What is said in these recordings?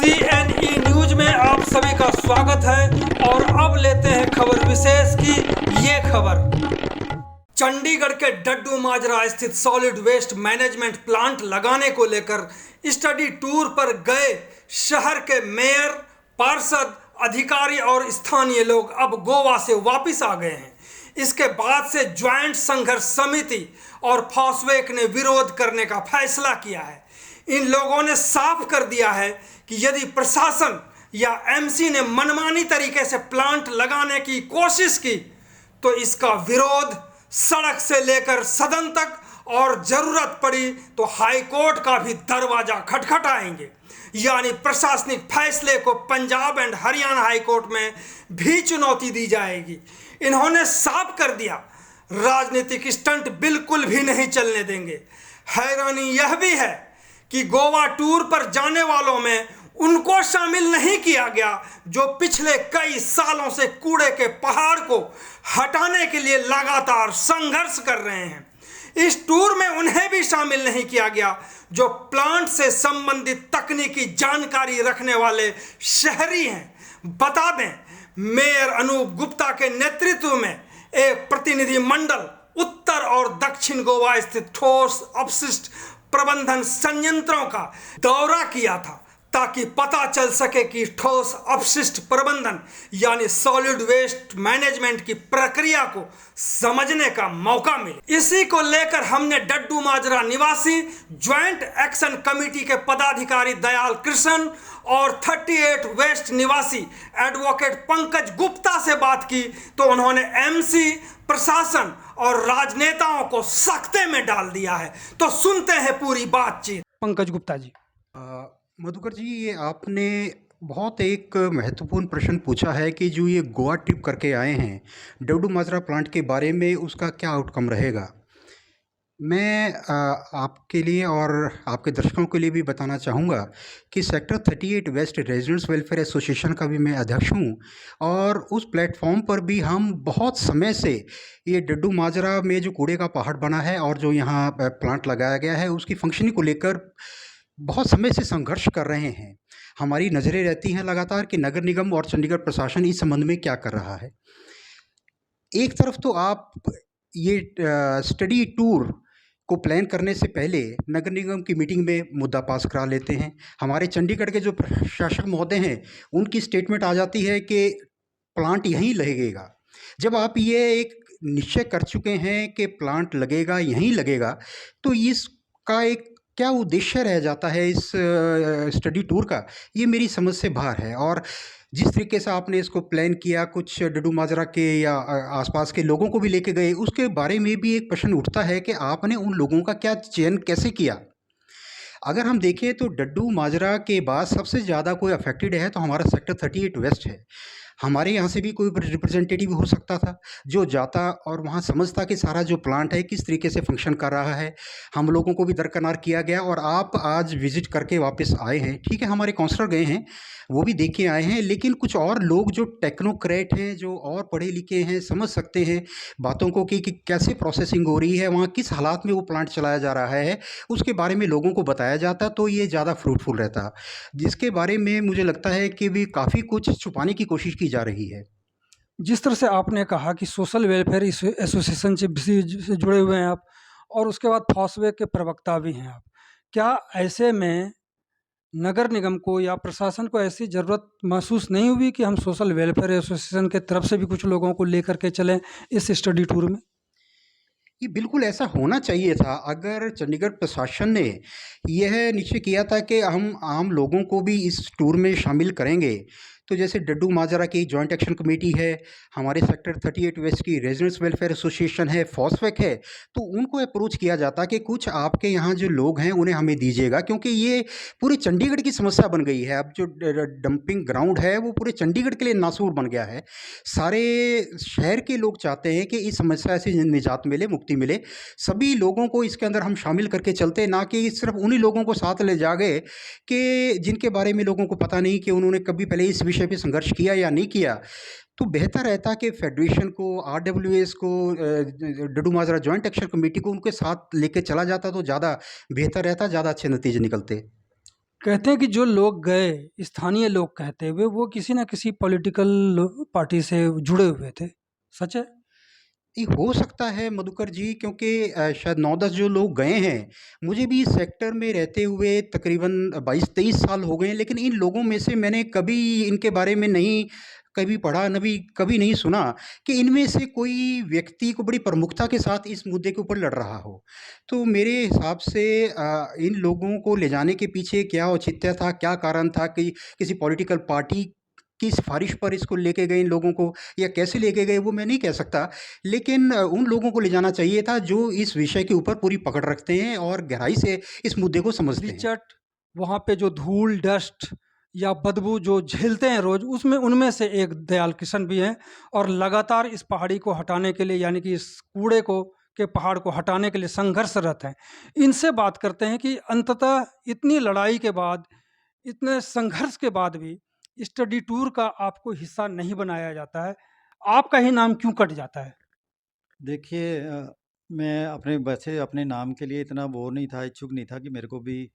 CNE news में आप सभी का स्वागत है और अब लेते हैं खबर विशेष की ये खबर। चंडीगढ़ के डड्डू माजरा स्थित सॉलिड वेस्ट मैनेजमेंट प्लांट लगाने को लेकर स्टडी टूर पर गए शहर के मेयर, पार्षद, अधिकारी और स्थानीय लोग अब गोवा से वापस आ गए हैं। इसके बाद से ज्वाइंट संघर्ष समिति और फॉस्वेक ने विरोध करने का फैसला किया है। इन लोगों ने साफ कर दिया है कि यदि प्रशासन या एमसी ने मनमानी तरीके से प्लांट लगाने की कोशिश की तो इसका विरोध सड़क से लेकर सदन तक और जरूरत पड़ी तो हाई कोर्ट का भी दरवाजा खटखटाएंगे। यानी प्रशासनिक फैसले को Punjab and Haryana high court में भी चुनौती दी जाएगी। इन्होंने साफ कर दिया, राजनीतिक स्टंट बिल्कुल भी नहीं चलने देंगे। हैरानी यह भी है कि गोवा टूर पर जाने वालों में उनको शामिल नहीं किया गया जो पिछले कई सालों से कूड़े के पहाड़ को हटाने के लिए लगातार संघर्ष कर रहे हैं। इस टूर में उन्हें भी शामिल नहीं किया गया जो प्लांट से संबंधित तकनीकी जानकारी रखने वाले शहरी हैं। बता दें, मेयर अनूप गुप्ता के नेतृत्व में एक प्रतिनिधि मंडल उत्तर और दक्षिण गोवा स्थित ठोस अपशिष्ट प्रबंधन संयंत्रों का दौरा किया था ताकि पता चल सके कि ठोस अपशिष्ट प्रबंधन यानी सॉलिड वेस्ट मैनेजमेंट की प्रक्रिया को समझने का मौका मिले। इसी को लेकर हमने डड्डू माजरा निवासी ज्वाइंट एक्शन कमेटी के पदाधिकारी दयाल कृष्ण और 38 वेस्ट निवासी एडवोकेट पंकज गुप्ता से बात की तो उन्होंने एमसी, प्रशासन और राजनेताओं को सख्ते में डाल दिया है। तो सुनते हैं पूरी बातचीत। पंकज गुप्ता जी। मधुकर जी, ये आपने बहुत एक महत्वपूर्ण प्रश्न पूछा है कि जो ये गोवा ट्रिप करके आए हैं डड्डू माजरा प्लांट के बारे में, उसका क्या आउटकम रहेगा। मैं आपके लिए और आपके दर्शकों के लिए भी बताना चाहूँगा कि sector 38 west residents welfare association का भी मैं अध्यक्ष हूँ और उस प्लेटफॉर्म पर भी हम बहुत समय से ये डड्डू माजरा में जो कूड़े का पहाड़ बना है और जो यहाँ प्लांट लगाया गया है उसकी फंक्शनिंग को लेकर बहुत समय से संघर्ष कर रहे हैं। हमारी नज़रें रहती हैं लगातार कि नगर निगम और चंडीगढ़ प्रशासन इस संबंध में क्या कर रहा है। एक तरफ तो आप ये स्टडी टूर को प्लान करने से पहले नगर निगम की मीटिंग में मुद्दा पास करा लेते हैं। हमारे चंडीगढ़ के जो प्रशासक महोदय हैं उनकी स्टेटमेंट आ जाती है कि प्लांट यहीं लगेगा। जब आप ये एक निश्चय कर चुके हैं कि प्लांट लगेगा, यहीं लगेगा, तो इसका एक क्या उद्देश्य रह जाता है इस स्टडी टूर का, ये मेरी समझ से बाहर है। और जिस तरीके से आपने इसको प्लान किया, कुछ डड्डू माजरा के या आसपास के लोगों को भी लेके गए, उसके बारे में भी एक प्रश्न उठता है कि आपने उन लोगों का क्या चयन कैसे किया। अगर हम देखें तो डड्डू माजरा के बाद सबसे ज़्यादा कोई अफेक्टेड है तो हमारा सेक्टर 38 वेस्ट है। हमारे यहाँ से भी कोई रिप्रेजेंटेटिव हो सकता था जो जाता और वहाँ समझता कि सारा जो प्लांट है किस तरीके से फंक्शन कर रहा है। हम लोगों को भी दरकिनार किया गया और आप आज विजिट करके वापस आए हैं। ठीक है, हमारे काउंसलर गए हैं, वो भी देख के आए हैं, लेकिन कुछ और लोग जो टेक्नोक्रेट हैं, जो और पढ़े लिखे हैं, समझ सकते हैं बातों को कि कैसे प्रोसेसिंग हो रही है, वहाँ किस हालात में वो प्लांट चलाया जा रहा है, उसके बारे में लोगों को बताया जाता तो ये ज़्यादा फ्रूटफुल रहता। जिसके बारे में मुझे लगता है कि भी काफ़ी कुछ छुपाने की कोशिश की जा रही है। जिस तरह से आपने कहा कि सोशल वेलफेयर एसोसिएशन से जुड़े हुए हैं आप और उसके बाद फॉस्वेक के प्रवक्ता भी हैं आप, क्या ऐसे में नगर निगम को या प्रशासन को ऐसी ज़रूरत महसूस नहीं हुई कि हम सोशल वेलफेयर एसोसिएशन के तरफ से भी कुछ लोगों को लेकर के चलें इस स्टडी टूर में? ये बिल्कुल ऐसा होना चाहिए था। अगर चंडीगढ़ प्रशासन ने यह निश्चय किया था कि हम आम लोगों को भी इस टूर में शामिल करेंगे, तो जैसे डड्डू माजरा की जॉइंट एक्शन कमेटी है, हमारे सेक्टर 38 वेस्ट की रेजिडेंट्स वेलफेयर एसोसिएशन है, फॉस्वेक है, तो उनको अप्रोच किया जाता कि कुछ आपके यहाँ जो लोग हैं उन्हें हमें दीजिएगा, क्योंकि ये पूरे चंडीगढ़ की समस्या बन गई है। अब जो डंपिंग ग्राउंड है वो पूरे चंडीगढ़ के लिए नासूर बन गया है। सारे शहर के लोग चाहते हैं कि इस समस्या से निजात मिले, मुक्ति मिले। सभी लोगों को इसके अंदर हम शामिल करके चलते, ना कि सिर्फ उन्हीं लोगों को साथ ले जा गए कि जिनके बारे में लोगों को पता नहीं कि उन्होंने कभी पहले इस विषय पे संघर्ष किया या नहीं किया। तो बेहतर रहता कि फेडरेशन को, आरडब्ल्यूएस को, डड्डू माजरा जॉइंट एक्शन कमेटी को उनके साथ लेके चला जाता तो ज़्यादा बेहतर रहता, ज़्यादा अच्छे नतीजे निकलते। कहते हैं कि जो लोग गए, स्थानीय लोग कहते हुए, वो किसी न किसी पॉलिटिकल पार्टी से जुड़े हुए थे। सच है? ये हो सकता है मधुकर जी, क्योंकि शायद 9-10 जो लोग गए हैं, मुझे भी इस सेक्टर में रहते हुए तकरीबन 22-23 साल हो गए हैं, लेकिन इन लोगों में से मैंने कभी इनके बारे में नहीं कभी पढ़ा, न भी कभी नहीं सुना कि इनमें से कोई व्यक्ति को बड़ी प्रमुखता के साथ इस मुद्दे के ऊपर लड़ रहा हो। तो मेरे हिसाब से इन लोगों को ले जाने के पीछे क्या औचित्य था, क्या कारण था कि किसी पॉलिटिकल पार्टी की सिफ़ारिश पर इसको लेके गए इन लोगों को, या कैसे लेके गए वो मैं नहीं कह सकता। लेकिन उन लोगों को ले जाना चाहिए था जो इस विषय के ऊपर पूरी पकड़ रखते हैं और गहराई से इस मुद्दे को समझते हैं। लिचट, वहाँ पे जो धूल, डस्ट या बदबू जो झेलते हैं रोज़, उसमें उनमें से एक दयाल किशन भी हैं और लगातार इस पहाड़ी को हटाने के लिए, यानी कि इस कूड़े को के पहाड़ को हटाने के लिए संघर्षरत हैं। इनसे बात करते हैं कि अंततः इतनी लड़ाई के बाद, इतने संघर्ष के बाद भी स्टडी टूर का आपको हिस्सा नहीं बनाया जाता है। आपका ही नाम क्यों कट जाता है? देखिए मैं अपने वैसे अपने नाम के लिए इतना वो नहीं था, इच्छुक नहीं था कि मेरे को भी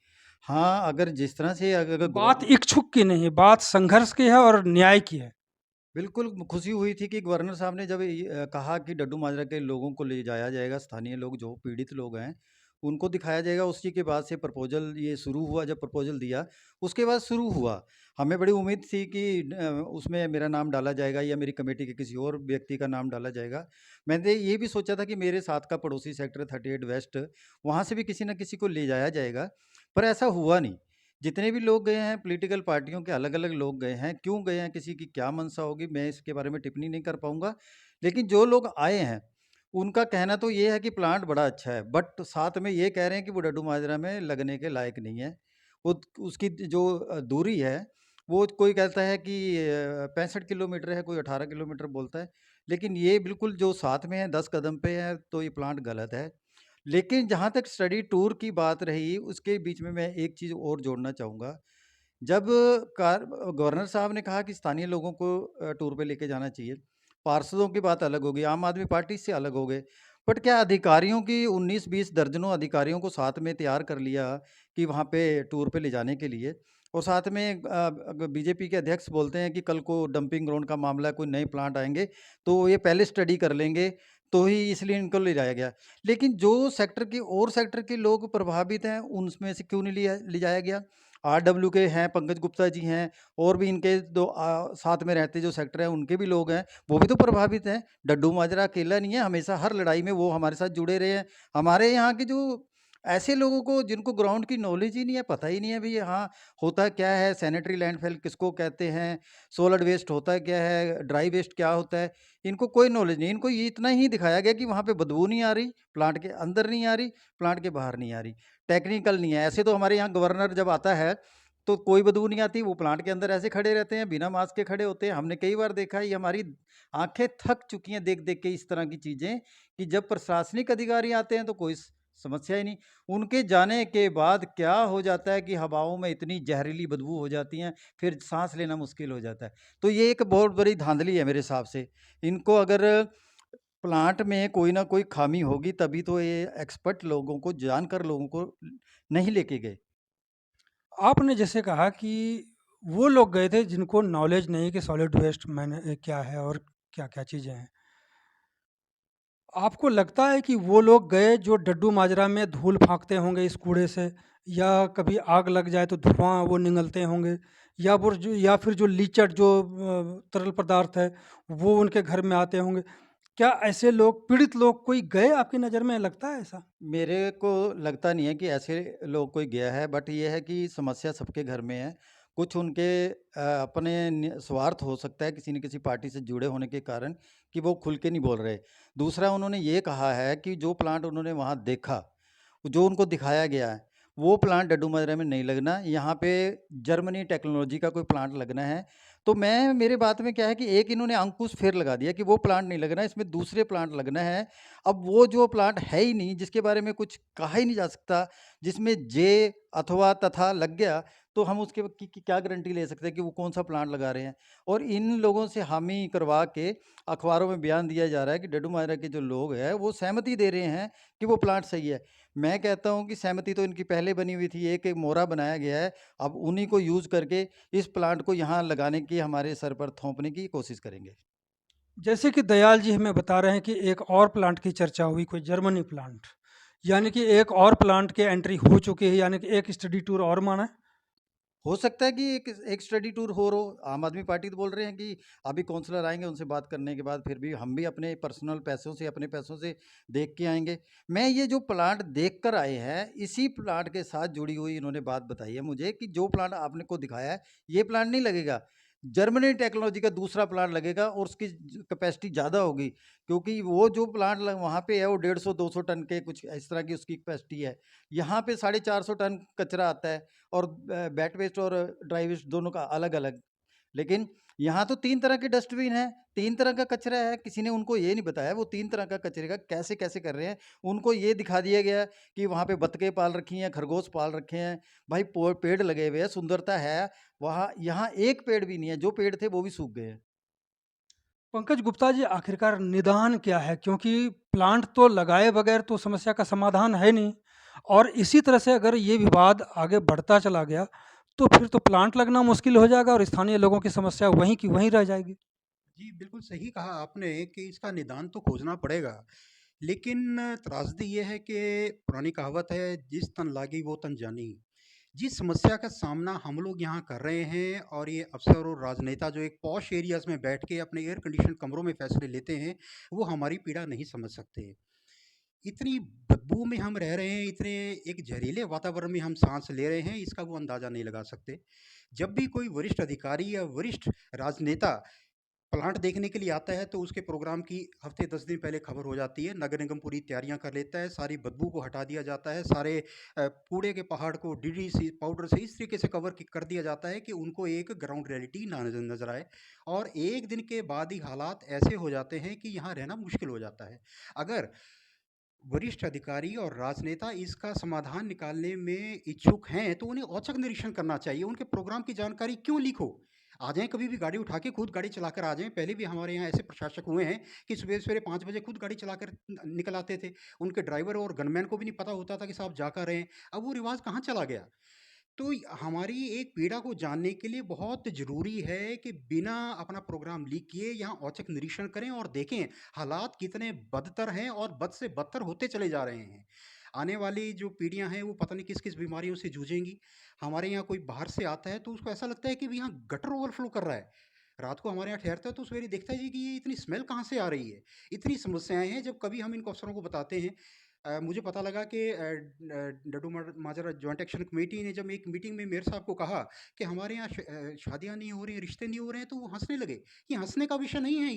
हाँ, अगर जिस तरह से अगर बात इच्छुक की नहीं, बात संघर्ष की है और न्याय की है। बिल्कुल खुशी हुई थी कि गवर्नर साहब ने जब कहा कि डड्डू माजरा के लोगों को ले जाया जाएगा, स्थानीय लोग जो पीड़ित लोग हैं, उनको दिखाया जाएगा। उसी के बाद से प्रपोज़ल ये शुरू हुआ, जब प्रपोज़ल दिया, उसके बाद शुरू हुआ। हमें बड़ी उम्मीद थी कि उसमें मेरा नाम डाला जाएगा या मेरी कमेटी के किसी और व्यक्ति का नाम डाला जाएगा। मैंने ये भी सोचा था कि मेरे साथ का पड़ोसी सेक्टर 38 वेस्ट, वहाँ से भी किसी न किसी को ले जाया जाएगा, पर ऐसा हुआ नहीं। जितने भी लोग गए हैं पॉलिटिकल पार्टियों के अलग-अलग लोग गए हैं, क्यों गए हैं, किसी की क्या मंशा होगी, मैं इसके बारे में टिप्पणी नहीं कर पाऊँगा। लेकिन जो लोग आए हैं, उनका कहना तो ये है कि प्लांट बड़ा अच्छा है, बट साथ में ये कह रहे हैं कि वो डड्डू माजरा में लगने के लायक नहीं है। वो उसकी जो दूरी है, वो कोई कहता है कि 65 किलोमीटर है, कोई 18 किलोमीटर बोलता है। लेकिन ये बिल्कुल जो साथ में है, 10 कदम पे है, तो ये प्लांट गलत है। लेकिन जहाँ तक स्टडी टूर की बात रही, उसके बीच में मैं एक चीज़ और जोड़ना चाहूँगा। जब गवर्नर साहब ने कहा कि स्थानीय लोगों को टूर पे लेके जाना चाहिए, पार्षदों की बात अलग हो गई, आम आदमी पार्टी से अलग हो गए। बट क्या अधिकारियों की 19-20 दर्जनों अधिकारियों को साथ में तैयार कर लिया कि वहाँ पे टूर पे ले जाने के लिए, और साथ में बीजेपी के अध्यक्ष बोलते हैं कि कल को डंपिंग ग्राउंड का मामला है, कोई नए प्लांट आएँगे, तो ये पहले स्टडी कर लेंगे, तो ही इसलिए इनको ले जाया गया। लेकिन जो सेक्टर के लोग प्रभावित हैं, उनमें से क्यों नहीं ले जाया गया? आरडब्ल्यू के हैं, पंकज गुप्ता जी हैं, और भी इनके साथ में रहते जो सेक्टर हैं, उनके भी लोग हैं, वो भी तो प्रभावित हैं। डड्डू माजरा अकेला नहीं है, हमेशा हर लड़ाई में वो हमारे साथ जुड़े रहे हैं। हमारे यहाँ के जो ऐसे लोगों को जिनको ग्राउंड की नॉलेज ही नहीं है, पता ही नहीं है भई यहाँ होता क्या है, सैनिटरी लैंडफिल किसको कहते हैं, सॉलिड वेस्ट होता क्या है, ड्राई वेस्ट क्या होता है, इनको कोई नॉलेज नहीं। इनको ये इतना ही दिखाया गया कि वहाँ पे बदबू नहीं आ रही, प्लांट के अंदर नहीं आ रही, प्लांट के बाहर नहीं आ रही। टेक्निकल नहीं है। ऐसे तो हमारे यहाँ गवर्नर जब आता है, तो कोई बदबू नहीं आती, वो प्लांट के अंदर ऐसे खड़े रहते हैं, बिना मास्क के खड़े होते हैं। हमने कई बार देखा है, ये हमारी आँखें थक चुकी हैं देख-देख के इस तरह की चीज़ें, कि जब प्रशासनिक अधिकारी आते हैं तो कोई समस्या ही नहीं। उनके जाने के बाद क्या हो जाता है कि हवाओं में इतनी ज़हरीली बदबू हो जाती हैं, फिर साँस लेना मुश्किल हो जाता है। तो ये एक बहुत बड़ी धाँधली है मेरे हिसाब से। इनको अगर प्लांट में कोई ना कोई खामी होगी, तभी तो ये एक्सपर्ट लोगों को, जानकर लोगों को नहीं लेके गए। आपने जैसे कहा कि वो लोग गए थे जिनको नॉलेज नहीं कि सॉलिड वेस्ट मैंने क्या है और क्या-क्या चीज़ें हैं। आपको लगता है कि वो लोग गए जो डड्डू माजरा में धूल फाँकते होंगे इस कूड़े से, या कभी आग लग जाए तो धुआँ वो निगलते होंगे, या फिर जो लीचड़ जो तरल पदार्थ है वो उनके घर में आते होंगे। क्या ऐसे लोग, पीड़ित लोग कोई गए आपकी नज़र में, लगता है ऐसा? मेरे को लगता नहीं है कि ऐसे लोग कोई गया है, बट ये है कि समस्या सबके घर में है। कुछ उनके अपने स्वार्थ हो सकता है किसी न किसी पार्टी से जुड़े होने के कारण, कि वो खुल के नहीं बोल रहे। दूसरा, उन्होंने ये कहा है कि जो प्लांट उन्होंने वहाँ देखा, जो उनको दिखाया गया है, वो प्लांट डड्डू मजरा में नहीं लगना, यहाँ पे जर्मनी टेक्नोलॉजी का कोई प्लांट लगना है। तो मेरे बात में क्या है कि एक इन्होंने अंकुश फेर लगा दिया कि वो प्लांट नहीं लगना, इसमें दूसरे प्लांट लगना है। अब वो जो प्लांट है ही नहीं, जिसके बारे में कुछ कहा ही नहीं जा सकता, जिसमें जे अथवा तथा लग गया, तो हम उसके की क्या गारंटी ले सकते हैं कि वो कौन-सा प्लांट लगा रहे हैं? और इन लोगों से हामी करवा के अखबारों में बयान दिया जा रहा है कि डड्डू माजरा के जो लोग हैं, वो सहमति दे रहे हैं कि वो प्लांट सही है। मैं कहता हूँ कि सहमति तो इनकी पहले बनी हुई थी, एक एक मोहरा बनाया गया है, अब उन्हीं को यूज़ करके इस प्लांट को यहाँ लगाने की हमारे सर पर थोपने की कोशिश करेंगे। जैसे कि दयाल जी हमें बता रहे हैं कि एक और प्लांट की चर्चा हुई, कोई जर्मनी प्लांट, यानी कि एक और प्लांट की एंट्री हो चुकी है, यानी कि एक स्टडी टूर और माना। हो सकता है कि एक एक स्टडी टूर हो रो आम आदमी पार्टी तो बोल रहे हैं कि अभी काउंसलर आएँगे, उनसे बात करने के बाद फिर भी हम भी अपने पर्सनल पैसों से, अपने पैसों से देख के आएँगे। मैं ये जो प्लांट देख कर आए हैं, इसी प्लांट के साथ जुड़ी हुई इन्होंने बात बताई है मुझे कि जो प्लांट आपने को दिखाया है, ये प्लांट नहीं लगेगा। जर्मनी टेक्नोलॉजी का दूसरा प्लांट लगेगा और उसकी कैपेसिटी ज़्यादा होगी, क्योंकि वो जो प्लांट वहाँ पे है वो 150-200 टन के कुछ इस तरह की उसकी कैपेसिटी है। यहाँ पे 450 टन कचरा आता है और वेट वेस्ट और ड्राई वेस्ट दोनों का अलग-अलग। लेकिन यहाँ तो 3 तरह के डस्टबिन हैं, 3 तरह का कचरा है, किसी ने उनको ये नहीं बताया वो 3 तरह का कचरे का कैसे-कैसे कर रहे हैं। उनको ये दिखा दिया गया है कि वहाँ पे बतखें पाल रखी हैं, खरगोश पाल रखे हैं। भाई पो पेड़ लगे हुए हैं, सुंदरता है, वहाँ यहाँ एक पेड़ भी नहीं है, जो पेड़ थे वो भी सूख गए हैं। पंकज गुप्ता जी, आखिरकार निदान क्या है? क्योंकि प्लांट तो लगाए बगैर तो समस्या का समाधान है नहीं, और इसी तरह से अगर ये विवाद आगे बढ़ता चला गया, तो फिर तो प्लांट लगना मुश्किल हो जाएगा और स्थानीय लोगों की समस्या वहीं की वहीं रह जाएगी। जी, बिल्कुल सही कहा आपने कि इसका निदान तो खोजना पड़ेगा। लेकिन त्रासदी ये है कि पुरानी कहावत है, जिस तन लागी वो तन जानी। जिस समस्या का सामना हम लोग यहाँ कर रहे हैं और ये अफ़सर और राजनेता जो एक पॉश एरियाज़ में बैठ के अपने एयर कंडीशन कमरों में फ़ैसले लेते हैं, वो हमारी पीड़ा नहीं समझ सकते। इतनी बदबू में हम रह रहे हैं, इतने एक ज़हरीले वातावरण में हम साँस ले रहे हैं, इसका वो अंदाज़ा नहीं लगा सकते। जब भी कोई वरिष्ठ अधिकारी या वरिष्ठ राजनेता प्लांट देखने के लिए आता है तो उसके प्रोग्राम की हफ्ते 10 दिन पहले खबर हो जाती है। नगर निगम पूरी तैयारियां कर लेता है, सारी बदबू को हटा दिया जाता है, सारे कूड़े के पहाड़ को डीडीसी पाउडर से इस तरीके से कर दिया जाता है कि उनको एक ग्राउंड रियलिटी ना नजर नजर आए। और एक दिन के बाद ही हालात ऐसे हो जाते हैं कि यहाँ रहना मुश्किल हो जाता है। अगर वरिष्ठ अधिकारी और राजनेता इसका समाधान निकालने में इच्छुक हैं, तो उन्हें औचक निरीक्षण करना चाहिए। उनके प्रोग्राम की जानकारी क्यों लीक हो? आ जाएँ कभी भी गाड़ी उठा के खुद गाड़ी चलाकर आ जाएँ। पहले भी हमारे यहाँ ऐसे प्रशासक हुए हैं कि सवेरे-सवेरे 5 बजे खुद गाड़ी चलाकर निकल आते थे। उनके ड्राइवर और गनमैन को भी नहीं पता होता था कि साहब जा कहाँ रहे हैं। अब वो रिवाज़ कहाँ चला गया? तो हमारी एक पीड़ा को जानने के लिए बहुत ज़रूरी है कि बिना अपना प्रोग्राम लीक किए यहाँ औचक निरीक्षण करें और देखें हालात कितने बदतर हैं और बद से बदतर होते चले जा रहे हैं। आने वाली जो पीढ़ियाँ हैं वो पता नहीं किस-किस बीमारियों से जूझेंगी। हमारे यहाँ कोई बाहर से आता है तो उसको ऐसा लगता है कि यहाँ गटर ओवरफ्लो कर रहा है। रात को हमारे यहाँ ठहरता है तो सवेरे देखता है जी कि ये इतनी स्मेल कहाँ से आ रही है। इतनी समस्याएँ हैं जब कभी हम इनको अफ़सरों को बताते हैं। मुझे पता लगा कि डड्डू माजरा जॉइंट एक्शन कमेटी ने जब एक मीटिंग में मेयर साहब को कहा कि हमारे यहाँ शादियाँ नहीं हो रही हैं, रिश्ते नहीं हो रहे हैं, तो वो हंसने लगे। ये हंसने का विषय नहीं है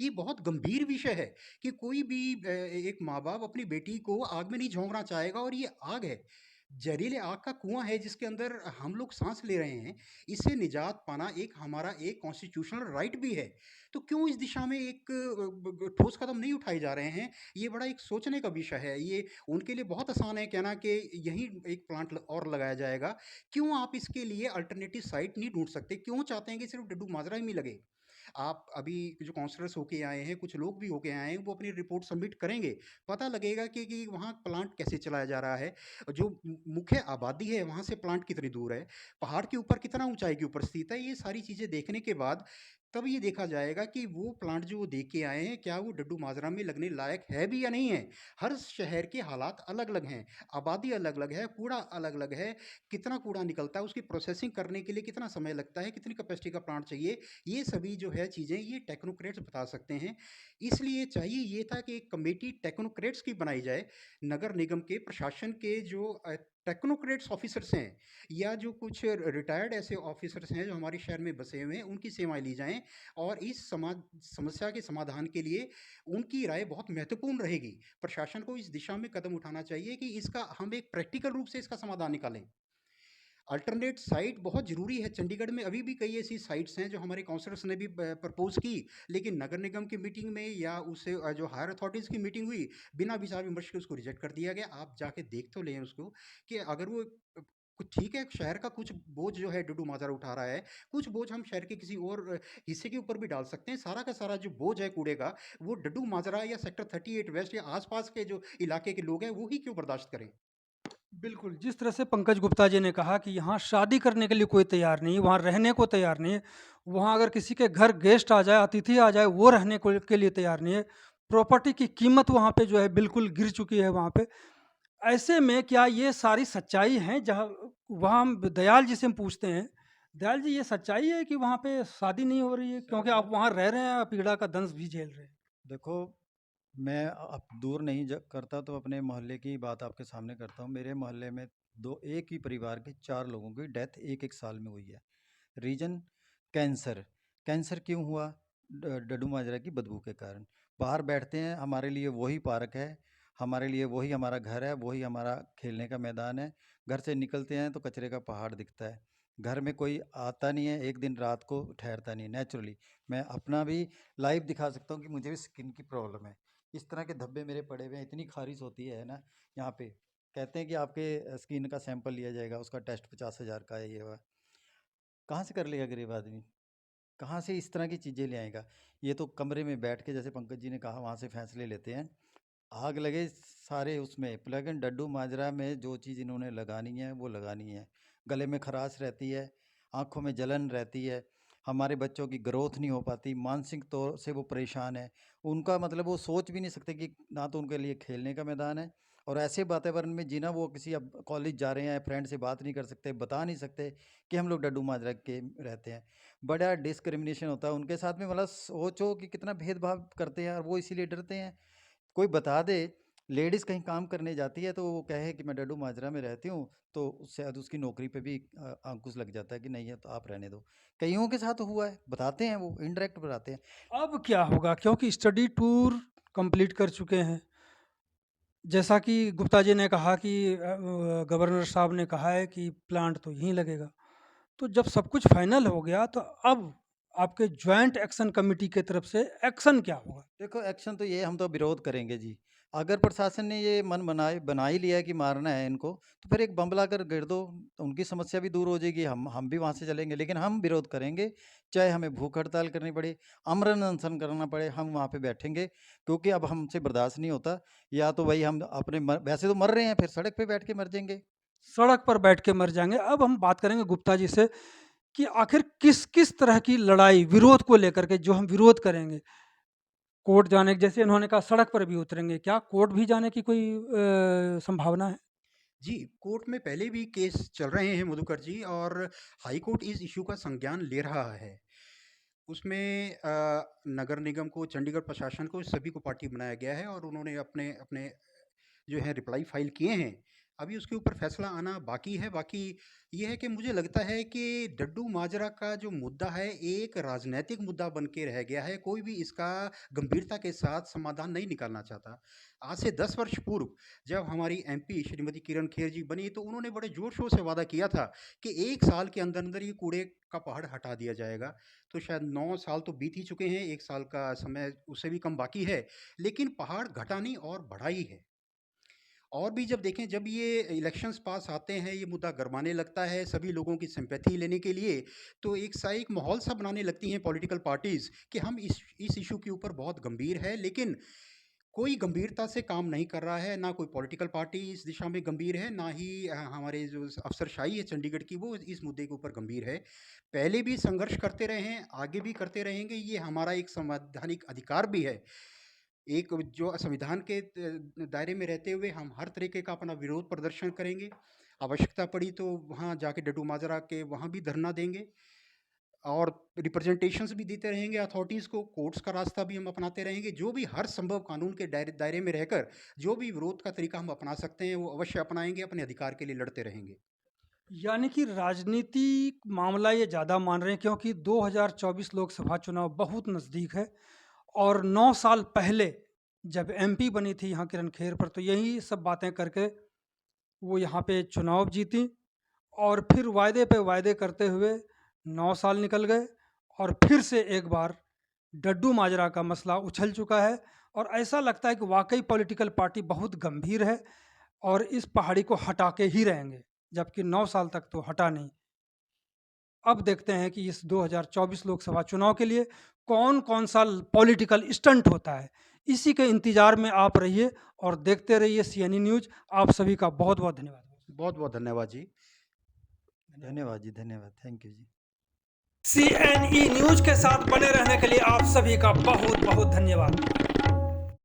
ये बहुत गंभीर विषय है कि कोई भी एक माँ बाप अपनी बेटी को आग में नहीं झोंकना चाहेगा, और ये आग है, जहरीले आग का कुआं है जिसके अंदर हम लोग सांस ले रहे हैं। इससे निजात पाना एक हमारा एक कॉन्स्टिट्यूशनल राइट भी है। तो क्यों इस दिशा में एक ठोस कदम नहीं उठाए जा रहे हैं? ये बड़ा एक सोचने का विषय है। ये उनके लिए बहुत आसान है कहना कि यहीं एक प्लांट और लगाया जाएगा। क्यों आप इसके लिए अल्टरनेटिव साइट नहीं ढूंढ सकते? क्यों चाहते हैं कि सिर्फ डड्डू माजरा ही में लगे? आप अभी जो काउंसलर्स होके आए हैं, कुछ लोग भी होके आए हैं, वो अपनी रिपोर्ट सबमिट करेंगे। पता लगेगा कि वहाँ प्लांट कैसे चलाया जा रहा है, जो मुख्य आबादी है वहाँ से प्लांट कितनी दूर है, पहाड़ के ऊपर कितना ऊंचाई के ऊपर स्थित है। ये सारी चीज़ें देखने के बाद तब ये देखा जाएगा कि वो प्लांट जो वो देख के आए हैं, क्या वो डड्डू माजरा में लगने लायक है भी या नहीं है। हर शहर के हालात अलग अलग हैं, आबादी अलग अलग है, कूड़ा अलग अलग है, कितना कूड़ा निकलता है, उसकी प्रोसेसिंग करने के लिए कितना समय लगता है, कितनी कैपेसिटी का प्लांट चाहिए, ये सभी जो है चीज़ें ये टेक्नोक्रेट्स बता सकते हैं। इसलिए चाहिए ये था कि एक कमेटी टेक्नोक्रेट्स की बनाई जाए। नगर निगम के प्रशासन के जो टेक्नोक्रेट्स ऑफिसर्स हैं, या जो कुछ रिटायर्ड ऐसे ऑफिसर्स हैं जो हमारे शहर में बसे हुए हैं, उनकी सेवाएं ली जाएं, और इस समाज समस्या के समाधान के लिए उनकी राय बहुत महत्वपूर्ण रहेगी। प्रशासन को इस दिशा में कदम उठाना चाहिए कि इसका हम एक प्रैक्टिकल रूप से इसका समाधान निकालें। अल्टरनेट साइट बहुत ज़रूरी है। चंडीगढ़ में अभी भी कई ऐसी साइट्स हैं जो हमारे काउंसलर्स ने भी प्रपोज़ की, लेकिन नगर निगम की मीटिंग में या उससे जो हायर अथॉरिटीज़ की मीटिंग हुई, बिना विचार विमर्श के उसको रिजेक्ट कर दिया गया। आप जाके देख तो लें उसको कि अगर वो कुछ ठीक है, शहर का कुछ बोझ जो है डुडू माजरा उठा रहा है, कुछ बोझ हम शहर के किसी और हिस्से के ऊपर भी डाल सकते हैं। सारा का सारा जो बोझ है कूड़े का, वो डुडू माजरा या सेक्टर 38 वेस्ट या आसपास के जो इलाके के लोग हैं, वो ही क्यों बर्दाश्त करें? बिल्कुल, जिस तरह से पंकज गुप्ता जी ने कहा कि यहाँ शादी करने के लिए कोई तैयार नहीं है, वहाँ रहने को तैयार नहीं है। वहाँ अगर किसी के घर गेस्ट आ जाए, अतिथि आ जाए, वो रहने को के लिए तैयार नहीं है। प्रॉपर्टी की कीमत वहाँ पे जो है बिल्कुल गिर चुकी है वहाँ पे। ऐसे में क्या ये सारी सच्चाई है जहाँ वहाँ हम दयाल जी से हम पूछते हैं, दयाल जी ये सच्चाई है कि वहाँ पे शादी नहीं हो रही है? क्योंकि आप वहाँ रह रहे हैं, पीड़ा का दंश भी झेल रहे हैं। देखो, मैं अब दूर नहीं करता तो अपने मोहल्ले की बात आपके सामने करता हूँ। मेरे मोहल्ले में दो एक ही परिवार के 4 लोगों की डेथ एक एक साल में हुई है। Reason cancer. कैंसर क्यों हुआ? डड्डू माजरा की बदबू के कारण। बाहर बैठते हैं, हमारे लिए वही पार्क है, हमारे लिए वही हमारा घर है, वही हमारा खेलने का मैदान है। घर से निकलते हैं तो कचरे का पहाड़ दिखता है। घर में कोई आता नहीं है, एक दिन रात को ठहरता नहीं है नेचुरली। मैं अपना भी लाइव दिखा सकता हूँ कि मुझे भी स्किन की प्रॉब्लम है। इस तरह के धब्बे मेरे पड़े हुए हैं, इतनी खारिश होती है ना यहाँ पे। कहते हैं कि आपके स्किन का सैंपल लिया जाएगा, उसका टेस्ट 50,000 का है, ये हुआ। कहाँ से कर लेगा गरीब आदमी? कहाँ से इस तरह की चीज़ें ले आएगा? ये तो कमरे में बैठ के, जैसे पंकज जी ने कहा, वहाँ से फैसले लेते हैं। आग लगे सारे उसमें, लेकिन डड्डू माजरा में जो चीज़ इन्होंने लगानी है वो लगानी है। गले में खराश रहती है, आँखों में जलन रहती है, हमारे बच्चों की ग्रोथ नहीं हो पाती, मानसिक तौर से वो परेशान है। उनका मतलब वो सोच भी नहीं सकते कि ना तो उनके लिए खेलने का मैदान है, और ऐसे वातावरण में जीना, वो किसी अब कॉलेज जा रहे हैं, फ्रेंड से बात नहीं कर सकते, बता नहीं सकते कि हम लोग डड्डू माजरा के रहते हैं। बड़ा डिस्क्रिमिनेशन होता है उनके साथ में। मतलब सोचो कि कितना भेदभाव करते हैं, और वो इसीलिए डरते हैं। कोई बता दे, लेडीज़ कहीं काम करने जाती है तो वो कहे कि मैं डड्डू माजरा में रहती हूँ, तो शायद उसकी नौकरी पे भी अंकुश लग जाता है कि नहीं है तो आप रहने दो। कईयों के साथ हुआ है, बताते हैं, वो इनडायरेक्ट बताते हैं। अब क्या होगा? क्योंकि स्टडी टूर कंप्लीट कर चुके हैं। जैसा कि गुप्ता जी ने कहा कि गवर्नर साहब ने कहा है कि प्लांट तो यहीं लगेगा। तो जब सब कुछ फाइनल हो गया तो अब आपके जॉइंट एक्शन कमेटी की तरफ से एक्शन क्या होगा? देखो, एक्शन तो ये हम तो विरोध करेंगे जी। अगर प्रशासन ने ये मन बना ही लिया है कि मारना है इनको, तो फिर एक बम लाकर गिर दो, तो उनकी समस्या भी दूर हो जाएगी, हम भी वहाँ से चलेंगे। लेकिन हम विरोध करेंगे, चाहे हमें भूख हड़ताल करनी पड़े, आमरण अनशन करना पड़े, हम वहाँ पे बैठेंगे, क्योंकि अब हमसे बर्दाश्त नहीं होता। या तो भाई हम अपने वैसे तो मर रहे हैं, फिर सड़क पे बैठ के मर जाएंगे। सड़क पर बैठ के मर जाएँगे। अब हम बात करेंगे गुप्ता जी से कि आखिर किस-किस तरह की लड़ाई, विरोध को लेकर के जो हम विरोध करेंगे? कोर्ट जाने जैसे उन्होंने कहा सड़क पर भी उतरेंगे, क्या कोर्ट भी जाने की कोई संभावना है? जी, कोर्ट में पहले भी केस चल रहे हैं मधुकर जी, और हाई कोर्ट इस इश्यू का संज्ञान ले रहा है। उसमें नगर निगम को, चंडीगढ़ प्रशासन को, सभी को पार्टी बनाया गया है और उन्होंने अपने अपने जो है रिप्लाई फ़ाइल किए हैं। अभी उसके ऊपर फ़ैसला आना बाकी है। बाकी ये है कि मुझे लगता है कि डड्डू माजरा का जो मुद्दा है, एक राजनैतिक मुद्दा बन के रह गया है। कोई भी इसका गंभीरता के साथ समाधान नहीं निकालना चाहता। आज से 10 वर्ष पूर्व जब हमारी एमपी श्रीमती किरण खेर जी बनी, तो उन्होंने बड़े ज़ोर-शोर से वादा किया था कि 1 साल के अंदर-अंदर ये कूड़े का पहाड़ हटा दिया जाएगा। तो शायद 9 साल तो बीत ही चुके हैं, 1 साल का समय उससे भी कम बाकी है। लेकिन पहाड़ घटा नहीं और बढ़ा ही है। और भी जब देखें, जब ये इलेक्शंस पास आते हैं, ये मुद्दा गरमाने लगता है सभी लोगों की सिंपैथी लेने के लिए, तो एक माहौल सा बनाने लगती हैं पॉलिटिकल पार्टीज़ कि हम इस इश्यू के ऊपर बहुत गंभीर है, लेकिन कोई गंभीरता से काम नहीं कर रहा है। ना कोई पॉलिटिकल पार्टी इस दिशा में गंभीर है, ना ही हमारे जो अफ़सरशाही है चंडीगढ़ की, वो इस मुद्दे के ऊपर गंभीर है। पहले भी संघर्ष करते रहे हैं, आगे भी करते रहेंगे, ये हमारा एक संवैधानिक अधिकार भी है। एक जो संविधान के दायरे में रहते हुए हम हर तरीके का अपना विरोध प्रदर्शन करेंगे। आवश्यकता पड़ी तो वहाँ जाके डड्डू माजरा के वहाँ भी धरना देंगे और रिप्रेजेंटेशंस भी देते रहेंगे अथॉरिटीज़ को। कोर्ट्स का रास्ता भी हम अपनाते रहेंगे। जो भी हर संभव कानून के दायरे में रहकर जो भी विरोध का तरीका हम अपना सकते हैं, वो अवश्य अपनाएंगे, अपने अधिकार के लिए लड़ते रहेंगे। यानी कि राजनीतिक मामला ये ज़्यादा मान रहे हैं क्योंकि 2024 लोकसभा चुनाव बहुत नज़दीक है और 9 साल पहले जब एमपी बनी थी यहाँ किरण खेर पर, तो यही सब बातें करके वो यहाँ पे चुनाव जीती और फिर वायदे पे वायदे करते हुए 9 साल निकल गए और फिर से एक बार डड्डू माजरा का मसला उछल चुका है और ऐसा लगता है कि वाकई पॉलिटिकल पार्टी बहुत गंभीर है और इस पहाड़ी को हटा के ही रहेंगे। जबकि 9 साल तक तो हटा नहीं। अब देखते हैं कि इस 2024 लोकसभा चुनाव के लिए कौन-कौन सा पॉलिटिकल स्टंट होता है। इसी के इंतज़ार में आप रहिए और देखते रहिए सीएनई न्यूज़। आप सभी का बहुत-बहुत धन्यवाद। बहुत बहुत धन्यवाद जी। धन्यवाद जी, धन्यवाद। थैंक यू जी। सीएनई न्यूज़ के साथ बने रहने के लिए आप सभी का बहुत-बहुत धन्यवाद।